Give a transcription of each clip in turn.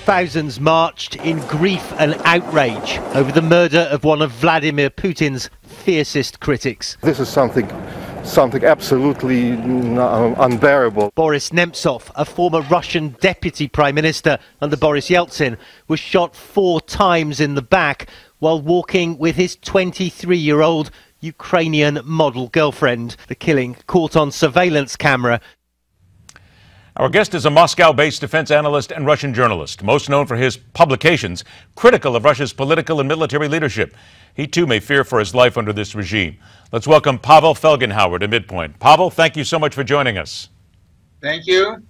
Thousands marched in grief and outrage over the murder of one of Vladimir Putin's fiercest critics. This is something absolutely unbearable. Boris Nemtsov, a former Russian deputy prime minister under Boris Yeltsin, was shot 4 times in the back while walking with his 23-year-old Ukrainian model girlfriend. The killing caught on surveillance camera. Our guest is a Moscow-based defense analyst and Russian journalist, most known for his publications critical of Russia's political and military leadership. He too may fear for his life under this regime. Let's welcome Pavel Felgenhauer to MidPoint. Pavel, thank you so much for joining us. Thank you.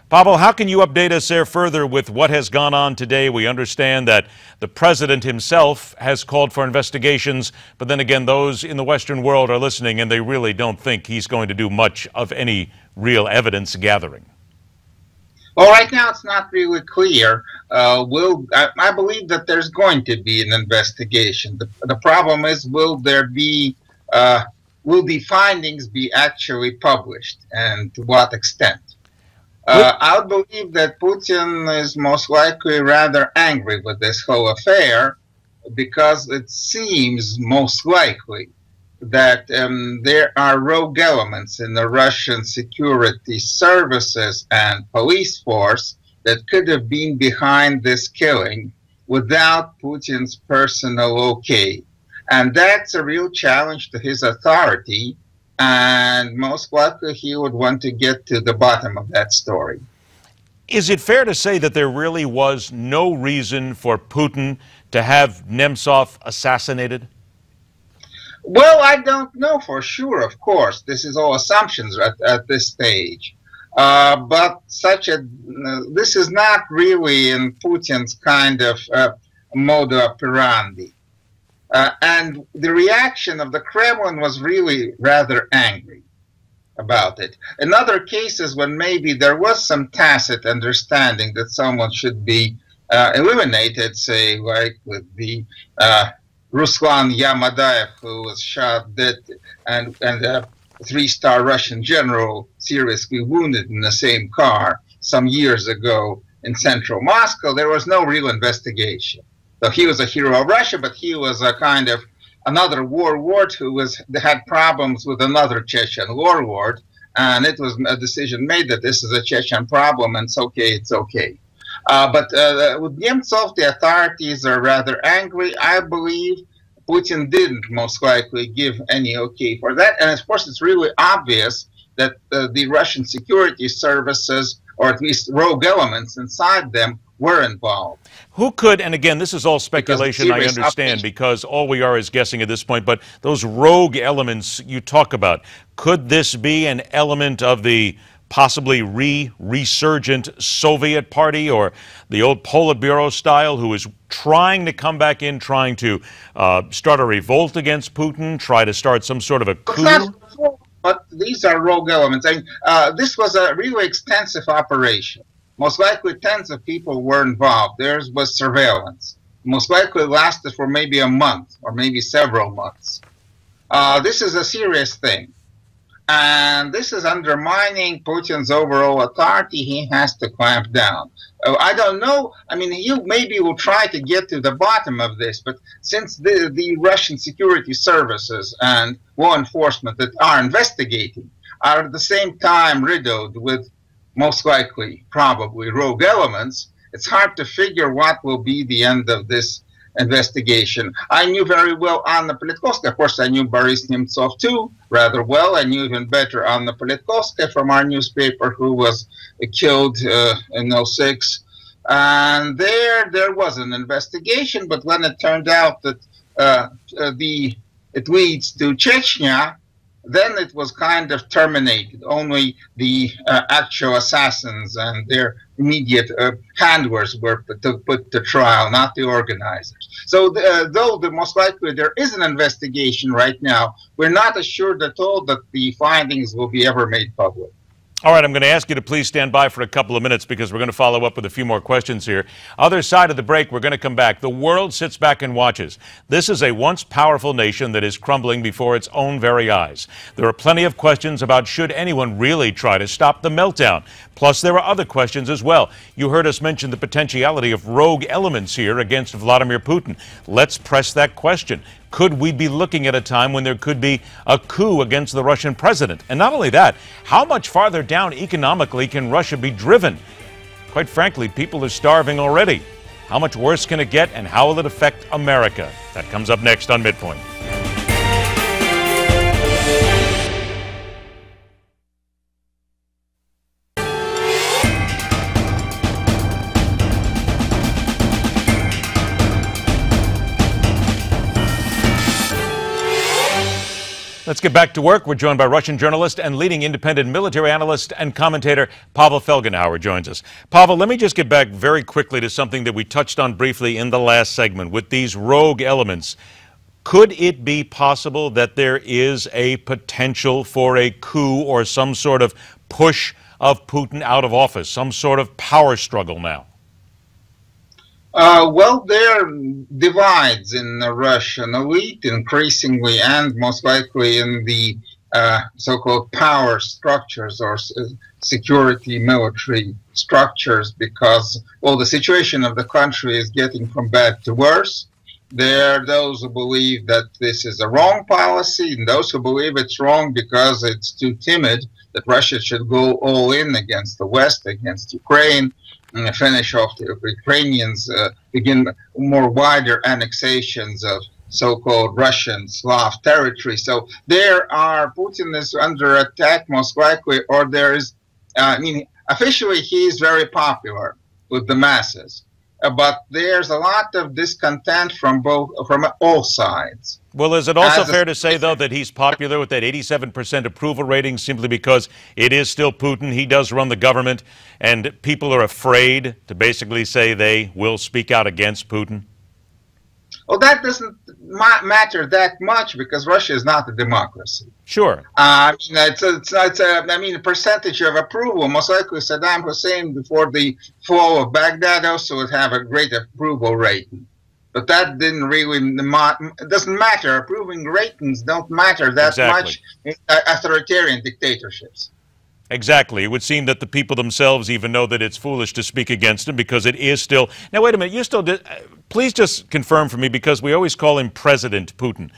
Pavel, how can you update us there further with what has gone on today? We understand that the president himself has called for investigations, but then again, those in the Western world are listening and they really don't think he's going to do much of any real evidence gathering. Well, right now it's not really clear. I believe that there's going to be an investigation. The problem is, will the findings be actually published, and to what extent? I would believe that Putin is most likely rather angry with this whole affair, because it seems most likely that there are rogue elements in the Russian security services and police force that could have been behind this killing without Putin's personal okay. And that's a real challenge to his authority, and most likely he would want to get to the bottom of that story. Is it fair to say that there really was no reason for Putin to have Nemtsov assassinated? Well, I don't know for sure, of course. This is all assumptions at this stage. But this is not really in Putin's kind of modus operandi. And the reaction of the Kremlin was really rather angry about it. In other cases, when maybe there was some tacit understanding that someone should be eliminated, say, like with the Ruslan Yamadayev, who was shot dead, and a 3-star Russian general seriously wounded in the same car some years ago in central Moscow, there was no real investigation. So he was a hero of Russia, but he was a kind of another warlord who had problems with another Chechen warlord, and it was a decision made that this is a Chechen problem, and it's okay. But with Nemtsov, the authorities are rather angry. I believe Putin didn't most likely give any okay for that. And of course, it's really obvious that the Russian security services, or at least rogue elements inside them, were involved. Who could, and again, this is all speculation, I understand, because all we are is guessing at this point, but those rogue elements you talk about, could this be an element of the possibly resurgent Soviet party, or the old Politburo style, who is trying to come back in, trying to start a revolt against Putin, try to start some sort of a coup? But these are rogue elements. I mean, this was a really extensive operation. Most likely tens of people were involved. There was surveillance. Most likely lasted for maybe a month or maybe several months. This is a serious thing. And this is undermining Putin's overall authority. He has to clamp down. I don't know. I mean, he maybe will try to get to the bottom of this, but since the Russian security services and law enforcement that are investigating are at the same time riddled with most likely, probably, rogue elements, it's hard to figure what will be the end of this investigation. I knew very well Anna Politkovskaya. Of course, I knew Boris Nemtsov too rather well. I knew even better Anna Politkovskaya from our newspaper, who was killed in '06. And there was an investigation, but when it turned out that it leads to Chechnya, then it was kind of terminated. Only the actual assassins and their immediate handlers were put to trial, not the organizers. So though most likely there is an investigation right now, we're not assured at all that the findings will be ever made public. All right, I'm going to ask you to please stand by for a couple of minutes because we're going to follow up with a few more questions here. Other side of the break, we're going to come back. The world sits back and watches. This is a once powerful nation that is crumbling before its own very eyes. There are plenty of questions about should anyone really try to stop the meltdown. Plus, there are other questions as well. You heard us mention the potentiality of rogue elements here against Vladimir Putin. Let's press that question. Could we be looking at a time when there could be a coup against the Russian president? And not only that, how much farther down economically can Russia be driven? Quite frankly, people are starving already. How much worse can it get, and how will it affect America? That comes up next on MidPoint. Let's get back to work. We're joined by Russian journalist and leading independent military analyst and commentator Pavel Felgenhauer joins us. Pavel, let me just get back very quickly to something that we touched on briefly in the last segment with these rogue elements. Could it be possible that there is a potential for a coup or some sort of push of Putin out of office, some sort of power struggle now? Well, there are divides in the Russian elite increasingly, and most likely in the so-called power structures or security military structures, because, well, the situation of the country is getting from bad to worse. There are those who believe that this is a wrong policy, and those who believe it's wrong because it's too timid, that Russia should go all in against the West, against Ukraine, and finish off the Ukrainians, begin more wider annexations of so-called Russian Slav territory. So there are, Putin is under attack most likely, or there is, I mean, officially he is very popular with the masses, but there's a lot of discontent from all sides. Well, is it also fair to say, though, that he's popular with that 87% approval rating simply because it is still Putin? He does run the government, and people are afraid to basically say they will speak out against Putin? Well, that doesn't matter that much because Russia is not a democracy. Sure. I mean, I mean, the percentage of approval, most likely Saddam Hussein before the fall of Baghdad also would have a great approval rating. But that didn't really, it doesn't matter. Approving ratings don't matter that much in authoritarian dictatorships. Exactly. It would seem that the people themselves even know that it's foolish to speak against him because it is still... Now, wait a minute. You still did... Please just confirm for me, because we always call him President Putin.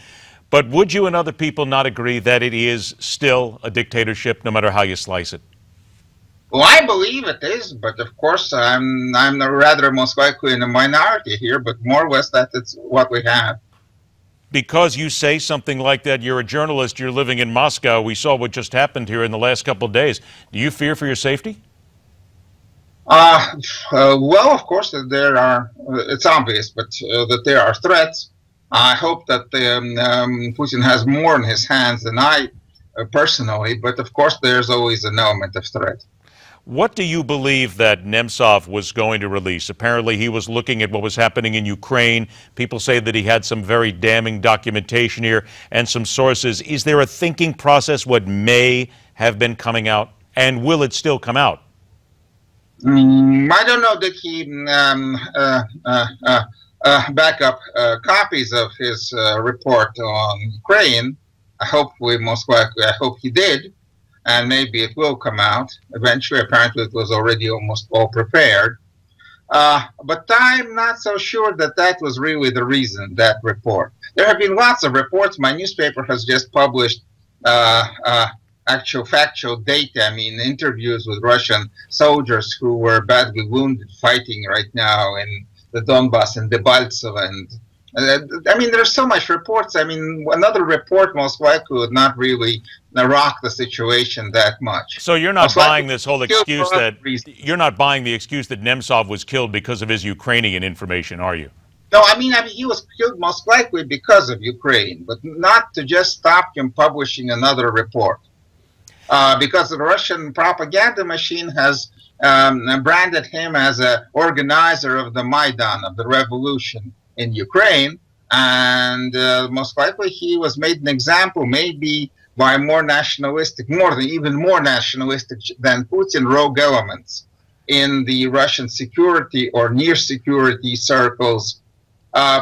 But would you and other people not agree that it is still a dictatorship, no matter how you slice it? Well, I believe it is, but of course I'm rather most likely in a minority here, but more or less that's what we have. Because you say something like that, you're a journalist, you're living in Moscow, we saw what just happened here in the last couple of days. Do you fear for your safety? Well, of course, there are, it's obvious, but that there are threats. I hope that Putin has more in his hands than I personally, but of course there's always an element of threat. What do you believe that Nemtsov was going to release? Apparently he was looking at what was happening in Ukraine. People say that he had some very damning documentation here and some sources. Is there a thinking process what may have been coming out, and will it still come out? I don't know that he back up copies of his report on Ukraine. I hope he did. And maybe it will come out eventually. Apparently it was already almost all prepared. But I'm not so sure that that was really the reason, that report. There have been lots of reports. My newspaper has just published actual factual data, I mean interviews with Russian soldiers who were badly wounded fighting right now in the Donbass and Debaltseve. And I mean, there's so much reports. I mean, another report most likely would not really rock the situation that much. So you're not buying this whole excuse that you're not buying the excuse that Nemtsov was killed because of his Ukrainian information, are you? No, I mean he was killed most likely because of Ukraine, but not to just stop him publishing another report. Because the Russian propaganda machine has branded him as an organizer of the Maidan, of the revolution in Ukraine, and most likely he was made an example, maybe by more nationalistic, even more nationalistic than Putin, rogue elements in the Russian security or near security circles,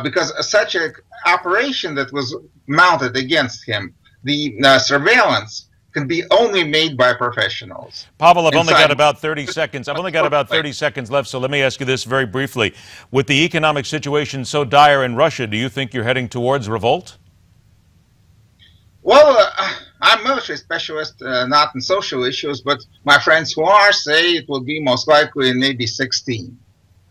because such an operation that was mounted against him, the surveillance, can be only made by professionals. Pavel, I've only got about 30 seconds. I've only got about 30 seconds left, so let me ask you this very briefly. With the economic situation so dire in Russia, do you think you're heading towards revolt? Well, I'm a military specialist, not in social issues, but my friends who are say it will be most likely in maybe 16.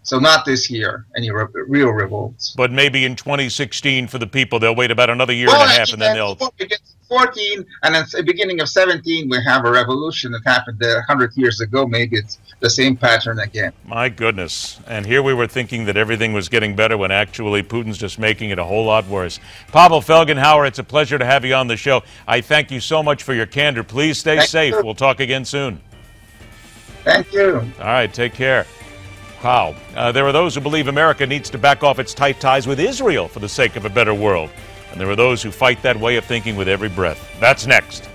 So not this year, any real revolts. But maybe in 2016 for the people. They'll wait about another year and a half, and then they'll... 14, and then the beginning of 17, we have a revolution that happened 100 years ago. Maybe it's the same pattern again. My goodness. And here we were thinking that everything was getting better when actually Putin's just making it a whole lot worse. Pavel Felgenhauer, it's a pleasure to have you on the show. I thank you so much for your candor. Please stay safe. We'll talk again soon. Thank you. All right, take care. Wow. There are those who believe America needs to back off its tight ties with Israel for the sake of a better world. And there are those who fight that way of thinking with every breath. That's next.